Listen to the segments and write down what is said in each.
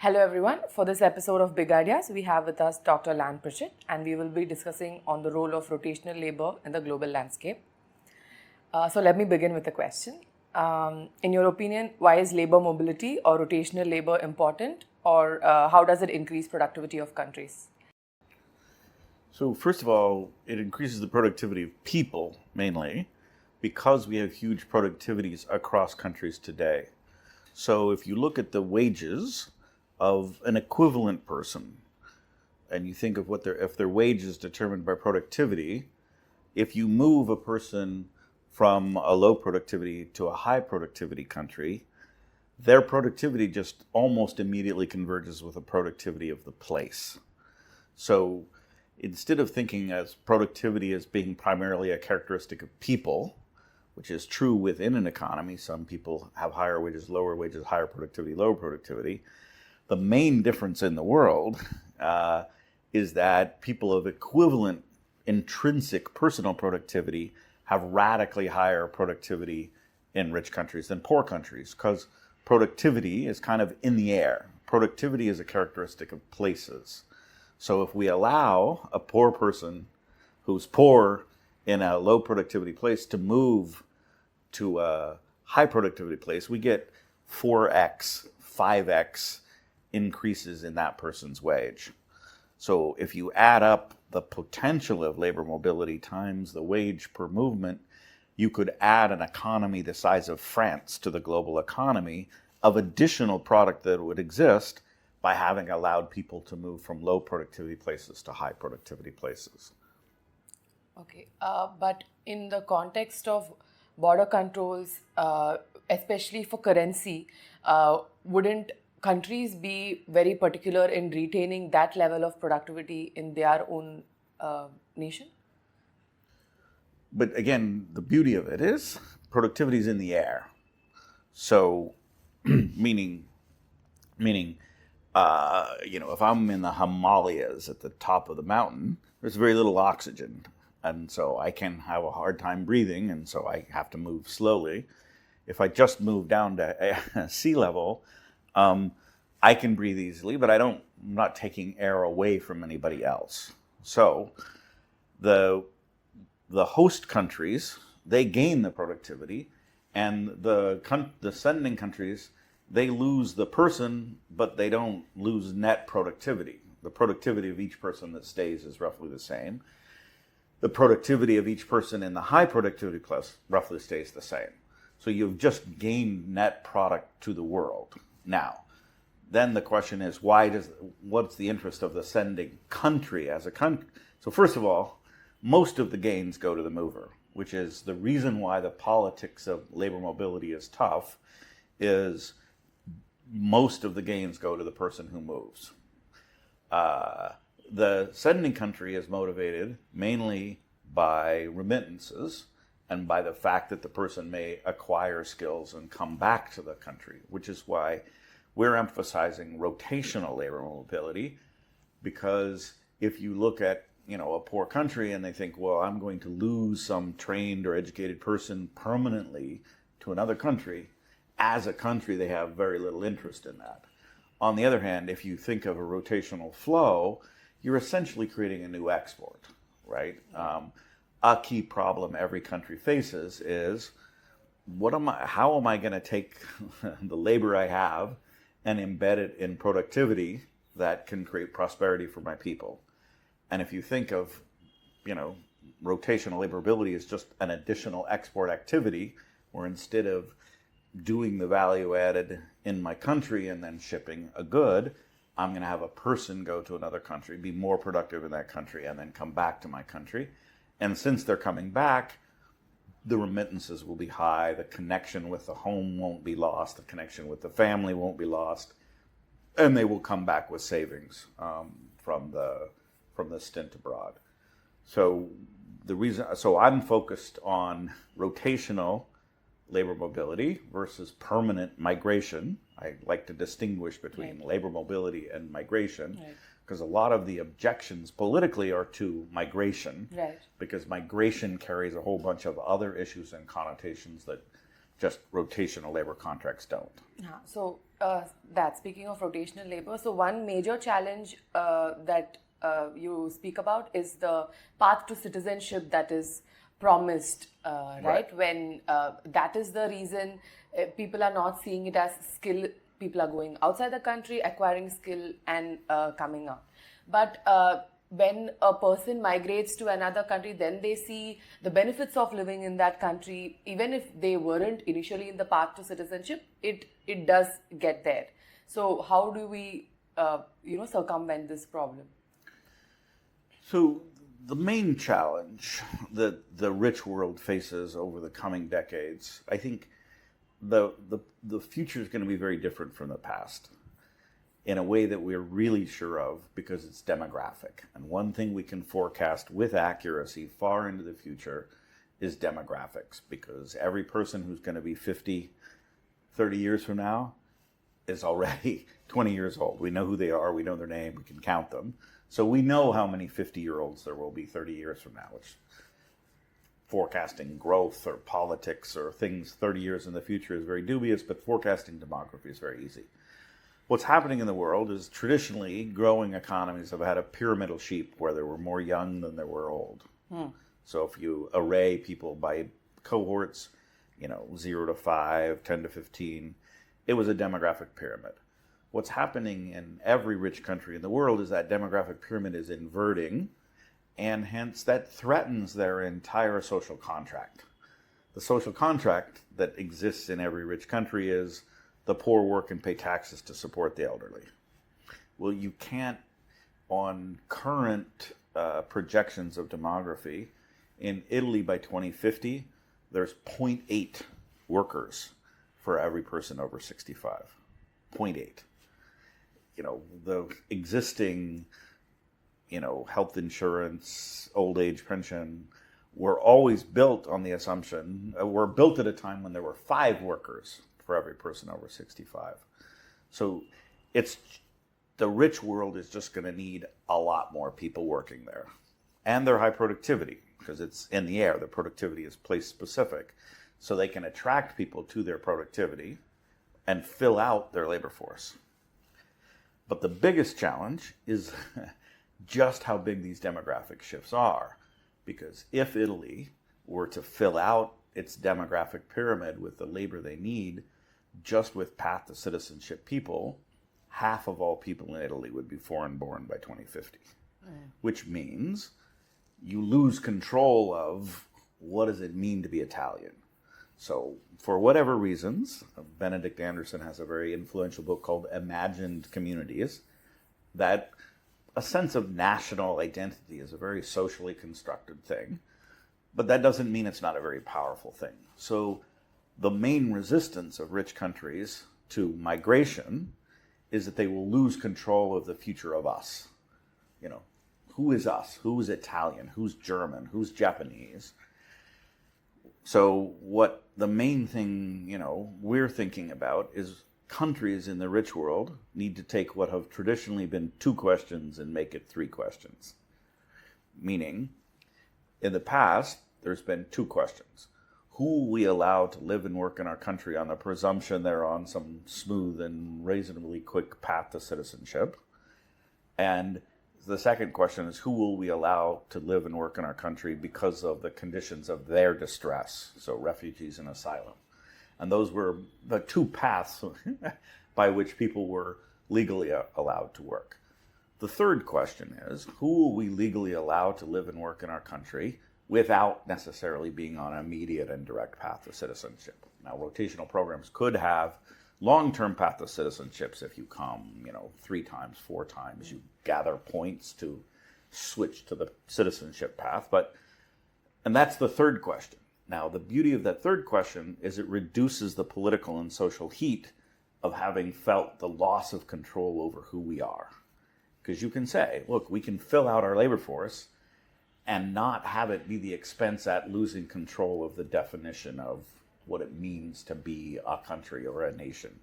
Hello everyone. For this episode of Big Ideas, we have with us Dr. Lant Pritchett, and we will be discussing on the role of rotational labor in the global landscape. So let me begin with a question. In your opinion, why is labor mobility or rotational labor important, or how does it increase productivity of countries? So first of all, it increases the productivity of people mainly because we have huge productivities across countries today. So if you look at the wages of an equivalent person and you think of if their wage is determined by productivity, if you move a person from a low productivity to a high productivity country, their productivity just almost immediately converges with the productivity of the place. So instead of thinking as productivity as being primarily a characteristic of people, which is true within an economy, some people have higher wages, lower wages, higher productivity, lower productivity. The main difference in the world is that people of equivalent intrinsic personal productivity have radically higher productivity in rich countries than poor countries, because productivity is kind of in the air. Productivity is a characteristic of places. So if we allow a poor person who's poor in a low productivity place to move to a high productivity place, we get 4x, 5x increases in that person's wage. So if you add up the potential of labor mobility times the wage per movement, you could add an economy the size of France to the global economy of additional product that would exist by having allowed people to move from low productivity places to high productivity places. Okay, but in the context of border controls, especially for currency, wouldn't countries be very particular in retaining that level of productivity in their own nation? But again, the beauty of it is productivity is in the air. So, meaning, if I'm in the Himalayas at the top of the mountain, there's very little oxygen. And so I can have a hard time breathing, and so I have to move slowly. If I just move down to sea level, I can breathe easily, but I'm not taking air away from anybody else. So the host countries, they gain the productivity, and the sending countries, they lose the person, but they don't lose net productivity. The productivity of each person that stays is roughly the same. The productivity of each person in the high productivity class roughly stays the same. So you've just gained net product to the world. Now, then the question is, what's the interest of the sending country as a country? So first of all, most of the gains go to the mover, which is the reason why the politics of labor mobility is tough, is most of the gains go to the person who moves. The sending country is motivated mainly by remittances and by the fact that the person may acquire skills and come back to the country, which is why we're emphasizing rotational labor mobility, because if you look at a poor country and they think, well, I'm going to lose some trained or educated person permanently to another country, as a country they have very little interest in that. On the other hand, if you think of a rotational flow, you're essentially creating a new export, right? A key problem every country faces is, how am I going to take the labor I have and embed it in productivity that can create prosperity for my people? And if you think of, rotational labor mobility as just an additional export activity, where instead of doing the value added in my country and then shipping a good, I'm going to have a person go to another country, be more productive in that country, and then come back to my country. And since they're coming back, the remittances will be high, the connection with the home won't be lost, the connection with the family won't be lost, and they will come back with savings from the stint abroad. So I'm focused on rotational labor mobility versus permanent migration. I like to distinguish between labor mobility and migration, because a lot of the objections politically are to migration, because migration carries a whole bunch of other issues and connotations that just rotational labor contracts don't. So Speaking of rotational labor, so one major challenge that you speak about is the path to citizenship that is promised, right? When that is the reason people are not seeing it as skill. People are going outside the country, acquiring skill, and coming out. But when a person migrates to another country, then they see the benefits of living in that country. Even if they weren't initially in the path to citizenship, it does get there. So how do we circumvent this problem? So the main challenge that the rich world faces over the coming decades, I think the future is going to be very different from the past in a way that we're really sure of, because it's demographic. And one thing we can forecast with accuracy far into the future is demographics, because every person who's going to be 50, 30 years from now is already 20 years old. We know who they are, we know their name, we can count them. So we know how many 50-year-olds there will be 30 years from now, which forecasting growth or politics or things 30 years in the future is very dubious, but forecasting demography is very easy. What's happening in the world is traditionally growing economies have had a pyramidal shape where there were more young than there were old. So if you array people by cohorts, 0 to 5, 10 to 15, it was a demographic pyramid. What's happening in every rich country in the world is that demographic pyramid is inverting, and hence that threatens their entire social contract. The social contract that exists in every rich country is the poor work and pay taxes to support the elderly. Well, you can't, on current projections of demography, in Italy by 2050, there's 0.8 workers for every person over 65. 0.8. The existing, health insurance, old age pension, were always built on the assumption, were built at a time when there were 5 workers for every person over 65. So the rich world is just going to need a lot more people working there. And their high productivity, because it's in the air. The productivity is place specific. So they can attract people to their productivity and fill out their labor force. But the biggest challenge is just how big these demographic shifts are. Because if Italy were to fill out its demographic pyramid with the labor they need, just with path to citizenship people, half of all people in Italy would be foreign born by 2050. Which means you lose control of what does it mean to be Italian. So for whatever reasons, Benedict Anderson has a very influential book called Imagined Communities, that a sense of national identity is a very socially constructed thing, but that doesn't mean it's not a very powerful thing. So the main resistance of rich countries to migration is that they will lose control of the future of us. Who is us? Who's Italian? Who's German? Who's Japanese? So what the main thing, we're thinking about is countries in the rich world need to take what have traditionally been 2 questions and make it 3 questions. Meaning, in the past, there's been 2 questions. Who we allow to live and work in our country on the presumption they're on some smooth and reasonably quick path to citizenship? And the second question is, who will we allow to live and work in our country because of the conditions of their distress? So refugees and asylum. And those were the 2 paths by which people were legally allowed to work. The third question is, who will we legally allow to live and work in our country without necessarily being on an immediate and direct path to citizenship? Now, rotational programs could have long-term path to citizenships. If you come, 3 times, 4 times, you gather points to switch to the citizenship path. And that's the third question. Now, the beauty of that third question is it reduces the political and social heat of having felt the loss of control over who we are. Because you can say, look, we can fill out our labor force and not have it be the expense at losing control of the definition of what it means to be a country or a nation.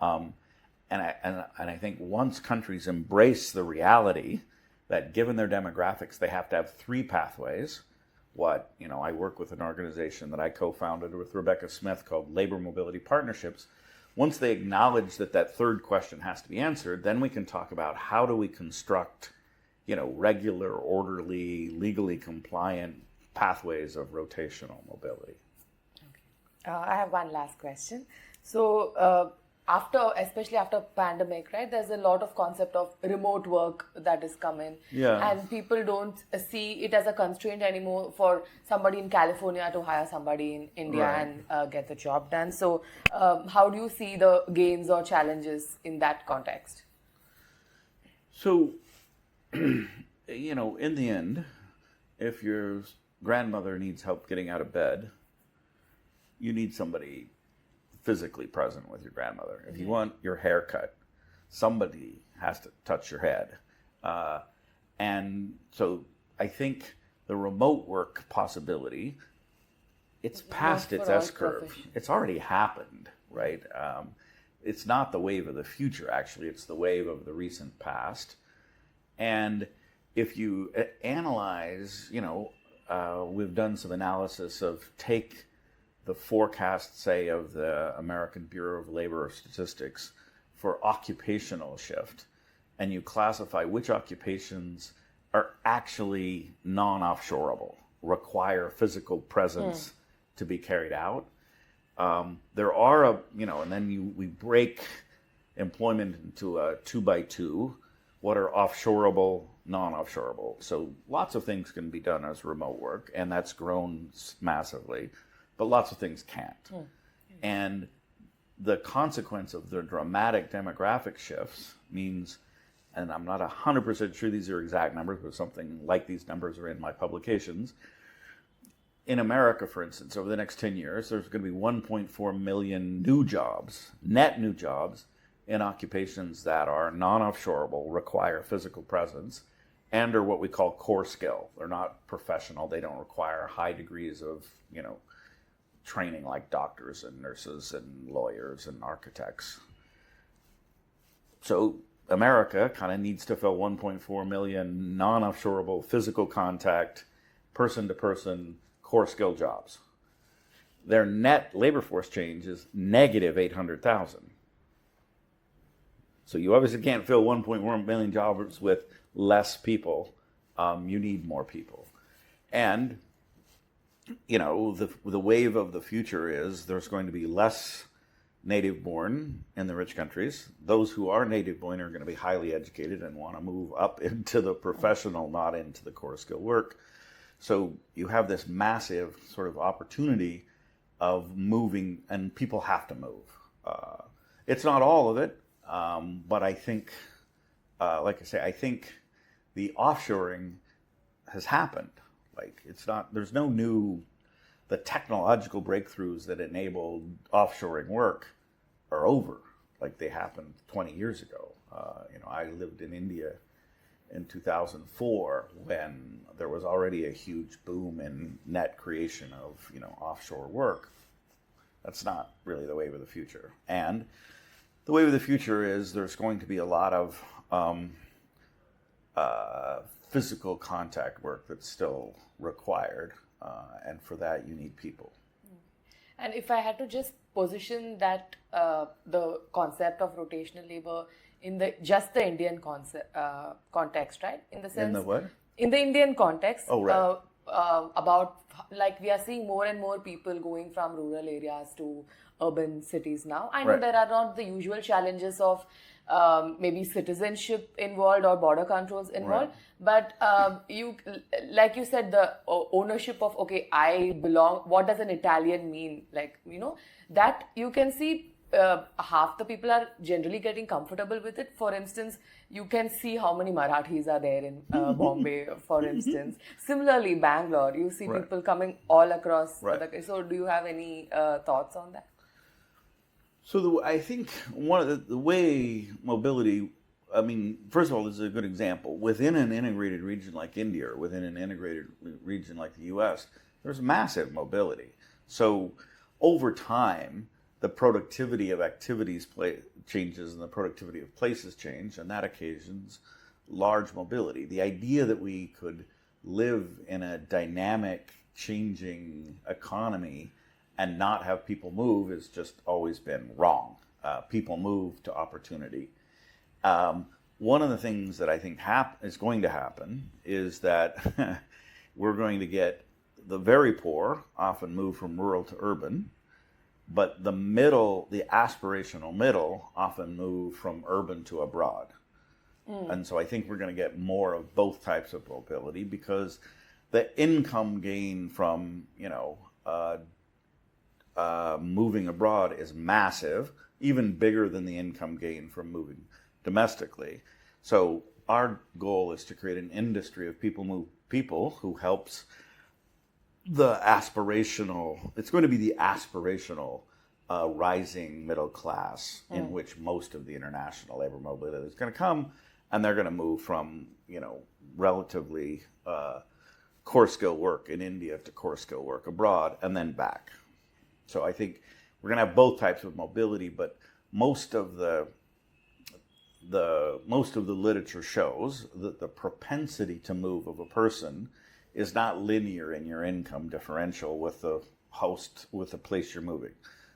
And I think once countries embrace the reality that given their demographics, they have to have 3 pathways. I work with an organization that I co-founded with Rebecca Smith called Labor Mobility Partnerships, once they acknowledge that that third question has to be answered, then we can talk about how do we construct, regular, orderly, legally compliant pathways of rotational mobility. I have one last question. So, especially after pandemic, right, there's a lot of concept of remote work that is coming. Yeah. And people don't see it as a constraint anymore for somebody in California to hire somebody in India and get the job done. So, how do you see the gains or challenges in that context? So, in the end, if your grandmother needs help getting out of bed, you need somebody physically present with your grandmother. If you want your hair cut, somebody has to touch your head. And so I think the remote work possibility, it's past its S-curve. It's already happened, right? It's not the wave of the future, actually. It's the wave of the recent past. And if you analyze, we've done some analysis of take the forecast, say, of the American Bureau of Labor Statistics for occupational shift, and you classify which occupations are actually non-offshoreable, require physical presence to be carried out. There are, and then we break employment into a 2x2. What are offshoreable, non-offshoreable? So lots of things can be done as remote work, and that's grown massively. But lots of things can't. And the consequence of the dramatic demographic shifts means, and I'm not 100% sure these are exact numbers, but something like these numbers are in my publications. In America, for instance, over the next 10 years, there's going to be 1.4 million new jobs, net new jobs, in occupations that are non-offshoreable, require physical presence, and are what we call core skill. They're not professional. They don't require high degrees of, training like doctors and nurses and lawyers and architects. So America kind of needs to fill 1.4 million non-offshoreable, physical contact, person-to-person, core skill jobs. Their net labor force change is negative 800,000. So you obviously can't fill 1.1 million jobs with less people. You need more people. And the wave of the future is there's going to be less native born in the rich countries. Those who are native born are going to be highly educated and want to move up into the professional, not into the core skill work. So you have this massive sort of opportunity of moving, and people have to move. It's not all of it, but I think, like I say, I think the offshoring has happened. Like, there's no the technological breakthroughs that enabled offshoring work are over. Like, they happened 20 years ago. I lived in India in 2004 when there was already a huge boom in net creation of, offshore work. That's not really the wave of the future. And the wave of the future is there's going to be a lot of physical contact work that's still required, and for that you need people. And if I had to just position that the concept of rotational labor in the Indian context, right? In the sense, in the what? In the Indian context. Oh, right. About, like, we are seeing more and more people going from rural areas to urban cities now. I know there are not the usual challenges of maybe citizenship involved or border controls involved, but you, like you said, the ownership of, okay, I belong, what does an Italian mean? Like, that you can see half the people are generally getting comfortable with it. For instance, you can see how many Marathis are there in Bombay, for instance. Similarly, Bangalore, you see people coming all across. So do you have any thoughts on that? So I think one of the way mobility, first of all, this is a good example. Within an integrated region like India, or within an integrated region like the US, there's massive mobility. So over time, the productivity of activities changes and the productivity of places change, and that occasions large mobility. The idea that we could live in a dynamic, changing economy and not have people move has just always been wrong. people move to opportunity. One of the things that I think is going to happen is that we're going to get the very poor often move from rural to urban, but the middle, the aspirational middle, often move from urban to abroad. And so I think we're going to get more of both types of mobility, because the income gain from, moving abroad is massive, even bigger than the income gain from moving domestically. So our goal is to create an industry of people who helps the aspirational, it's going to be the aspirational rising middle class in which most of the international labor mobility is going to come, and they're going to move from, relatively core skill work in India to core skill work abroad and then back. So I think we're going to have both types of mobility, but most of the literature shows that the propensity to move of a person is not linear in your income differential with the place you're moving.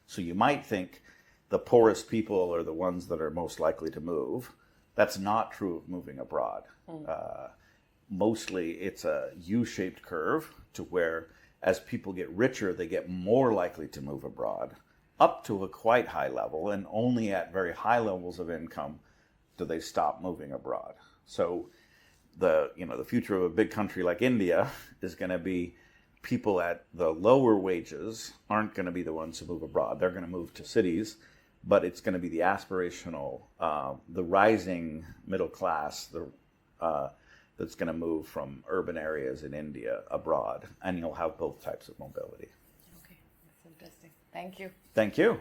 So you might think the poorest people are the ones that are most likely to move. That's not true of moving abroad. Mostly it's a U-shaped curve to where as people get richer, they get more likely to move abroad up to a quite high level, and only at very high levels of income do they stop moving abroad. So the future of a big country like India is going to be people at the lower wages aren't going to be the ones who move abroad. They're going to move to cities, but it's going to be the aspirational, the rising middle class, that's going to move from urban areas in India abroad, and you'll have both types of mobility. Okay, that's interesting. Thank you. Thank you.